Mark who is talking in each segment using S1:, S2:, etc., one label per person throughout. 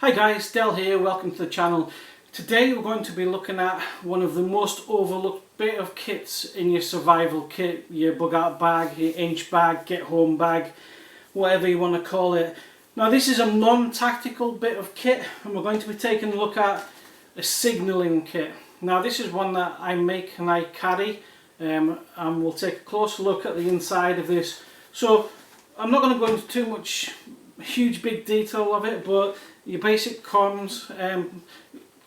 S1: Hi guys, Del here, welcome to the channel. Today we're going to be looking at one of the most overlooked bit of kits in your survival kit, your bug out bag, your inch bag, get home bag, whatever you want to call it. Now this is a non-tactical bit of kit and we're going to be taking a look at a signalling kit. Now this is one that I make and I carry and we'll take a closer look at the inside of this. So I'm not going to go into too much huge big detail of it, but your basic comms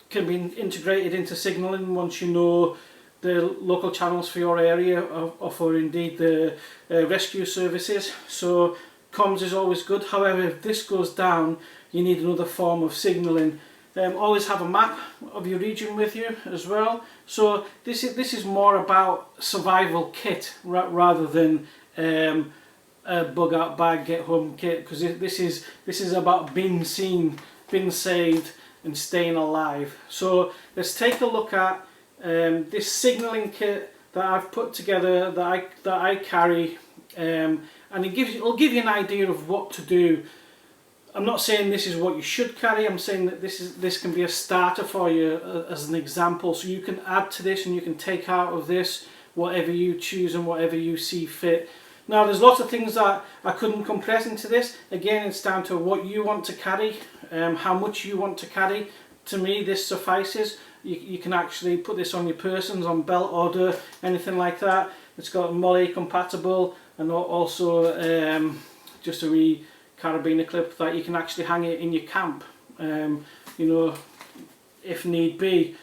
S1: can be integrated into signalling once you know the local channels for your area or for indeed the rescue services. So comms is always good. However, if this goes down, you need another form of signalling. Always have a map of your region with you as well. So this is more about survival kit rather than a bug out bag get home kit, because this is about being seen, being saved and staying alive. So let's take a look at this signalling kit that I've put together, that I carry, and it'll give you an idea of what to do. I'm not saying this is what you should carry, I'm saying that this can be a starter for you as an example, so you can add to this and you can take out of this whatever you choose and whatever you see fit. Now there's lots of things that I couldn't compress into this. Again, it's down to what you want to carry, how much you want to carry. To me this suffices. You can actually put this on your persons, on belt order, anything like that. It's got MOLLE compatible and also just a wee carabiner clip that you can actually hang it in your camp, you know, if need be.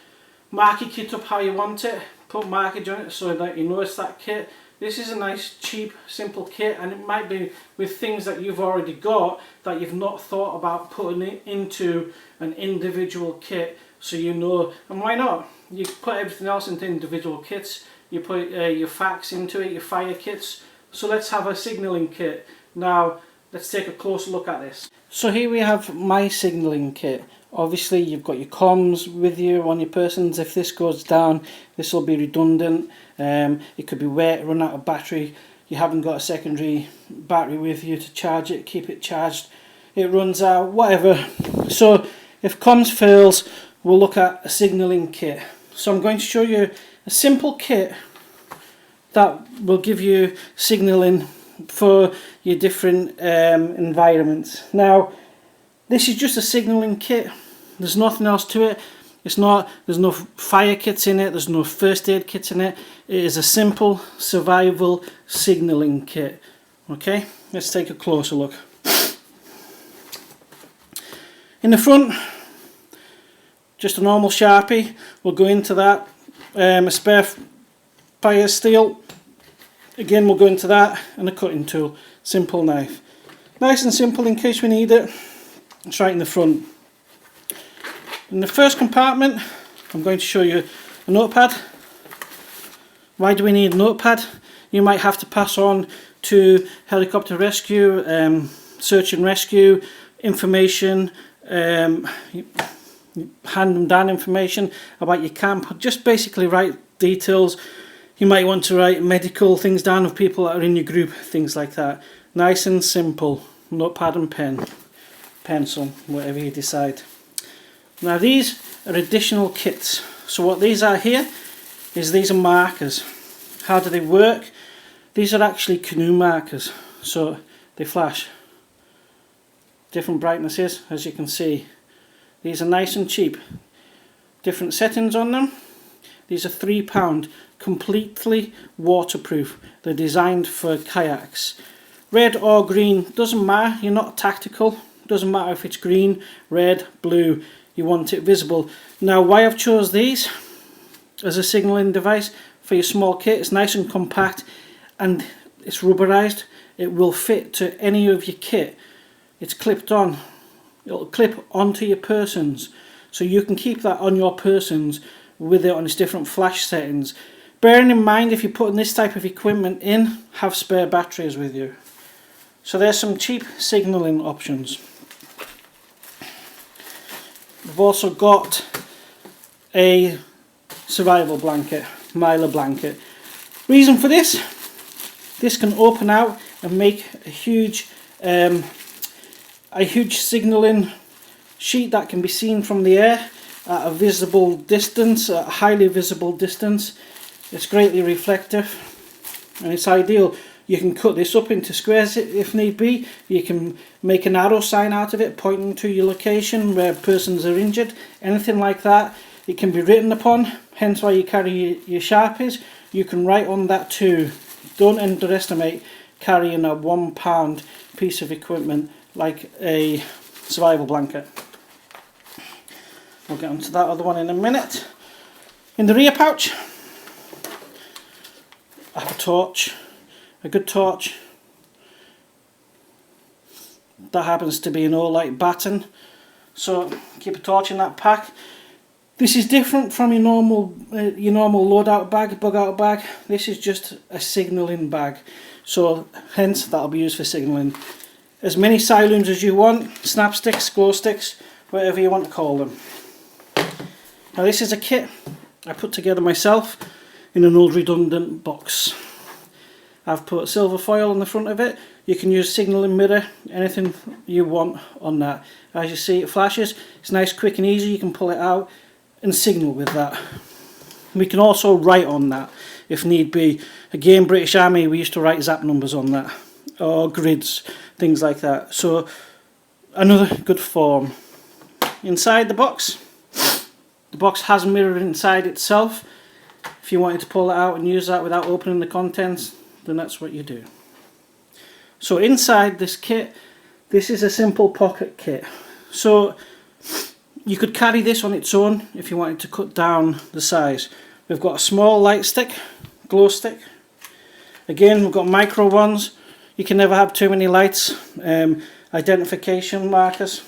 S1: Mark your kit up how you want it, put markage on it so that you know it's that kit. This is a nice, cheap, simple kit, and it might be with things that you've already got that you've not thought about putting it into an individual kit, so you know. And why not? You put everything else into individual kits. You put your FACs into it, your fire kits. So let's have a signalling kit. Now, let's take a closer look at this. So here we have my signalling kit. Obviously you've got your comms with you on your persons. If this goes down, this will be redundant. It could be wet, run out of battery, you haven't got a secondary battery with you to charge it, keep it charged, it runs out, whatever. So if comms fails, we'll look at a signalling kit. So I'm going to show you a simple kit that will give you signalling for your different environments. Now this is just a signalling kit, there's nothing else to it. There's no fire kits in it, there's no first aid kits in it. It is a simple survival signalling kit. Okay, let's take a closer look. In the front, just a normal Sharpie, we'll go into that. A spare fire steel, again we'll go into that, and a cutting tool, simple knife. Nice and simple in case we need it. It's right in the front. In the first compartment, I'm going to show you a notepad. Why do we need a notepad? You might have to pass on to helicopter rescue, search and rescue information, hand them down information about your camp. Just basically write details. You might want to write medical things down of people that are in your group, things like that. Nice and simple. Notepad and pen, pencil, whatever you decide. Now these are additional kits. So what these are here is these are markers. How do they work? These are actually canoe markers. So they flash different brightnesses, as you can see. These are nice and cheap. Different settings on them. These are £3, completely waterproof. They're designed for kayaks. Red or green, doesn't matter, you're not tactical. Doesn't matter if it's green, red, blue. You want it visible. Now why I've chose these as a signalling device for your small kit, it's nice and compact and it's rubberized. It will fit to any of your kit. It's clipped on. It'll clip onto your persons, so you can keep that on your persons with it on its different flash settings. Bearing in mind, if you're putting this type of equipment in, have spare batteries with you. So there's some cheap signalling options. We've also got a survival blanket, Mylar blanket. Reason for this can open out and make a huge signalling sheet that can be seen from the air at a visible distance, a highly visible distance. It's greatly reflective and it's ideal. You can cut this up into squares if need be. You can make an arrow sign out of it pointing to your location where persons are injured, anything like that. It can be written upon, hence why you carry your Sharpies. You can write on that too. Don't underestimate carrying a £1 piece of equipment like a survival blanket. We'll get onto that other one in a minute. In the rear pouch, I have a torch, a good torch. That happens to be an Olight baton, so keep a torch in that pack. This is different from your normal loadout bag, bug out bag. This is just a signalling bag, so hence that'll be used for signalling. As many silooms as you want, snap sticks, glow sticks, whatever you want to call them. Now this is a kit I put together myself in an old redundant box. I've put silver foil on the front of it. You can use signalling mirror, anything you want on that. As you see, it flashes. It's nice, quick and easy. You can pull it out and signal with that. We can also write on that if need be. Again, British Army, we used to write zap numbers on that, or grids, things like that. So another good form. Inside the box has a mirror inside itself. If you wanted to pull it out and use that without opening the contents, then that's what you do. So inside this kit, this is a simple pocket kit. So you could carry this on its own if you wanted to cut down the size. We've got a small light stick, glow stick. Again, we've got micro ones. You can never have too many lights. Identification markers.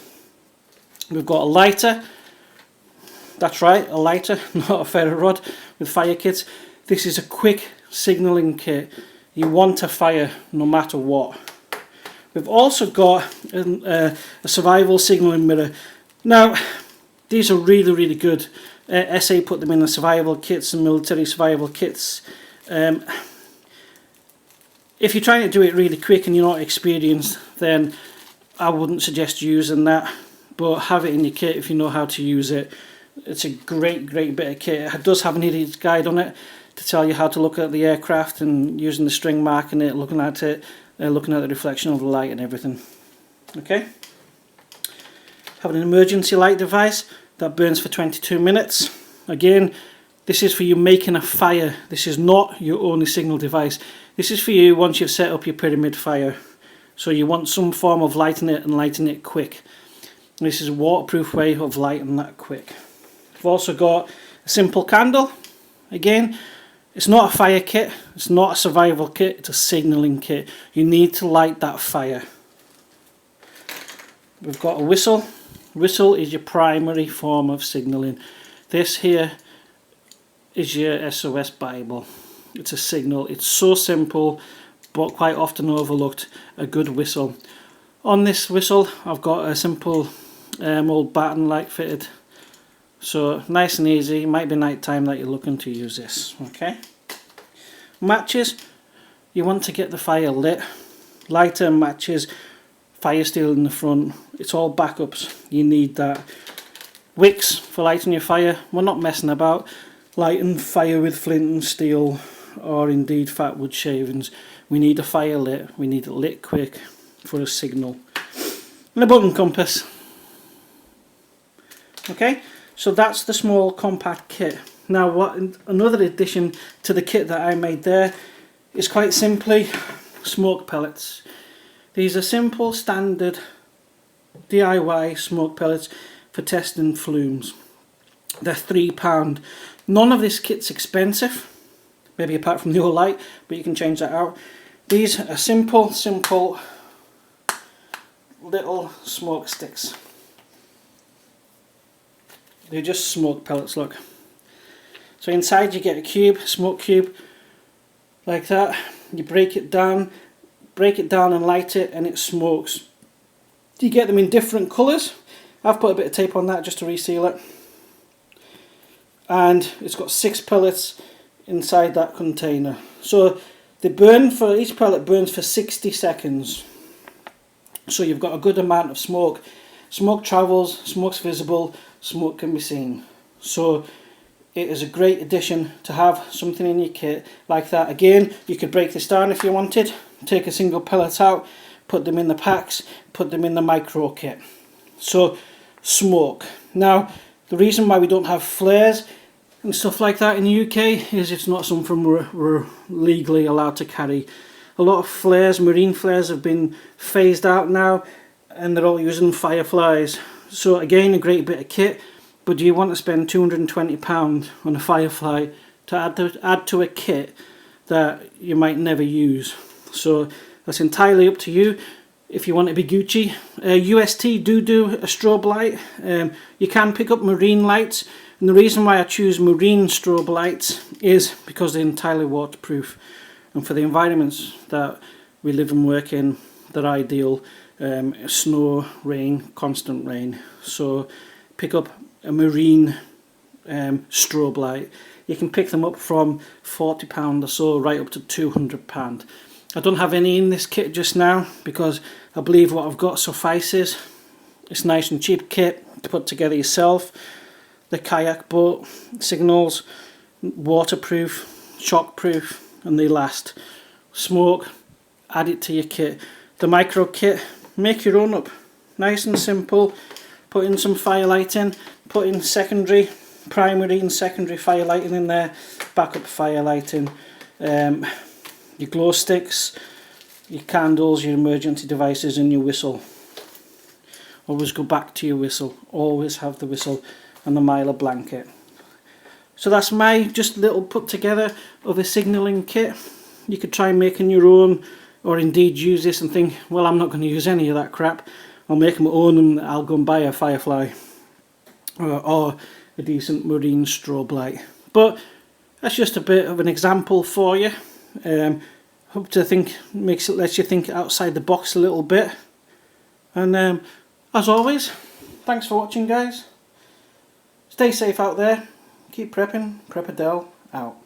S1: We've got a lighter. That's right, a lighter, not a ferro rod with fire kits. This is a quick signalling kit. You want to fire no matter what. We've also got a survival signalling mirror. Now, these are really, really good. SA put them in the survival kits and military survival kits. If you're trying to do it really quick and you're not experienced, then I wouldn't suggest using that. But have it in your kit if you know how to use it. It's a great bit of kit. It does have an idiot's guide on it to tell you how to look at the aircraft and using the string marking it, looking at it, looking at the reflection of the light and everything. Okay. Have an emergency light device that burns for 22 minutes. Again, this is for you making a fire. This is not your only signal device. This is for you once you've set up your pyramid fire. So you want some form of lighting it and lighting it quick. This is a waterproof way of lighting that quick. We've also got a simple candle. Again, it's not a fire kit, it's not a survival kit, it's a signalling kit. You need to light that fire. We've got a whistle. Whistle is your primary form of signalling. This here is your SOS Bible. It's a signal. It's so simple but quite often overlooked. A good whistle. On this whistle I've got a simple old baton light fitted. So nice and easy. It might be night time that you're looking to use this. Okay. Matches. You want to get the fire lit. Lighter, matches, fire steel in the front. It's all backups. You need that. Wicks for lighting your fire. We're not messing about. Lighting fire with flint and steel or indeed fat wood shavings. We need a fire lit. We need it lit quick for a signal. And a button compass. Okay. So that's the small compact kit. Now another addition to the kit that I made there is quite simply smoke pellets. These are simple standard DIY smoke pellets for testing flumes. They're £3. None of this kit's expensive, maybe apart from the Olight, but you can change that out. These are simple little smoke sticks. They're just smoke pellets, look. So inside you get a cube, smoke cube, like that. You break it down and light it and it smokes. You get them in different colours. I've put a bit of tape on that just to reseal it. And it's got 6 pellets inside that container. So they burn for, each pellet burns for 60 seconds. So you've got a good amount of smoke. Smoke travels, smoke's visible, smoke can be seen. So it is a great addition to have something in your kit like that. Again, you could break this down if you wanted, take a single pellet out, put them in the packs, put them in the micro kit. So smoke. Now the reason why we don't have flares and stuff like that in the UK is it's not something we're legally allowed to carry. A lot of flares, marine flares, have been phased out now and they're all using fireflies. So again, a great bit of kit. But do you want to spend £220 on a firefly to add to a kit that you might never use? So that's entirely up to you. If you want to be Gucci, UST do a strobe light. You can pick up marine lights, and the reason why I choose marine strobe lights is because they're entirely waterproof, and for the environments that we live and work in, they're ideal. Snow, rain, constant rain. So pick up a marine strobe light. You can pick them up from £40 or so right up to £200. I don't have any in this kit just now because I believe what I've got suffices. It's nice and cheap kit to put together yourself. The kayak boat signals, waterproof, shockproof, and they last. Smoke, add it to your kit. The micro kit, make your own up. Nice and simple. Put in some firelighting, put in primary and secondary firelighting in there, backup firelighting, your glow sticks, your candles, your emergency devices and your whistle. Always go back to your whistle, always have the whistle and the Mylar blanket. So that's my just little put together of a signalling kit. You could try making your own, or indeed use this and think, well, I'm not going to use any of that crap. I'll make my own and I'll go and buy a firefly or a decent marine strobe light. But that's just a bit of an example for you. Hope to think lets you think outside the box a little bit. And as always, thanks for watching, guys. Stay safe out there. Keep prepping. Preppadel out.